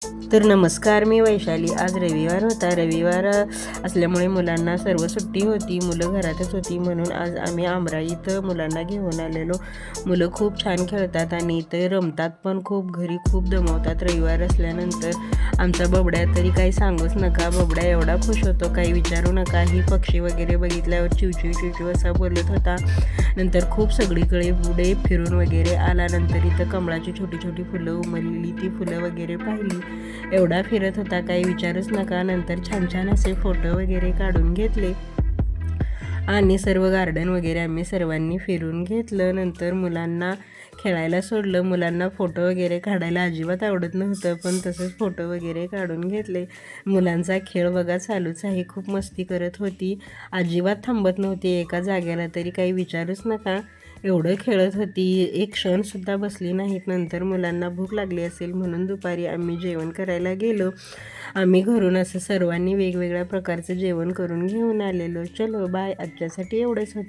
तर नमस्कार, मी वैशाली. आज रविवार होता. रविवार असल्यामुळे मुलांना सर्व सुट्टी होती. मुलं घरातच होती म्हणून आज आम्ही आमराई इथं मुलांना घेऊन आलेलो. मुलं खूप छान खेळतात आणि इथं रमतात पण खूप. घरी खूप दमवतात रविवार असल्यानंतर. आमचा बबड्या तरी काही सांगूच नका. बबड्या एवढा खुश होतो काही विचारू नका. ही पक्षी वगैरे बघितल्यावर चिवचिव चिवचिव असा बोलत होता. नंतर खूप सगळीकडे पुढे फिरून वगैरे आला. नंतर इथं कमळाची छोटी छोटी फुलं उमललेली ती फुलं वगैरे पाहिली. एवढा फिरत होता काही विचारूच नका. नंतर छान छान असे फोटो वगैरे काढून घेतले आणि सर्व गार्डन वगैरे आम्ही सर्वांनी फिरून घेतलं. नंतर मुलांना खेळायला सोडलं. मुलांना फोटो वगैरे काढायला अजिबात आवडत नव्हतं, पण तसंच फोटो वगैरे काढून घेतले. मुलांचा खेळ बघा चालूच आहे. खूप मस्ती करत होती. अजिबात थांबत नव्हती एका जागेला, तरी काही विचारूच नका. एवढं खेळत होती, एक क्षणसुद्धा बसली नाहीत. नंतर मुलांना भूक लागली असेल म्हणून दुपारी आम्ही जेवण करायला गेलो. आम्ही घरून असं सर्वांनी वेगवेगळ्या प्रकारचं जेवण करून घेऊन आलेलो. चलो बाय, आजच्यासाठी एवढंच होतं.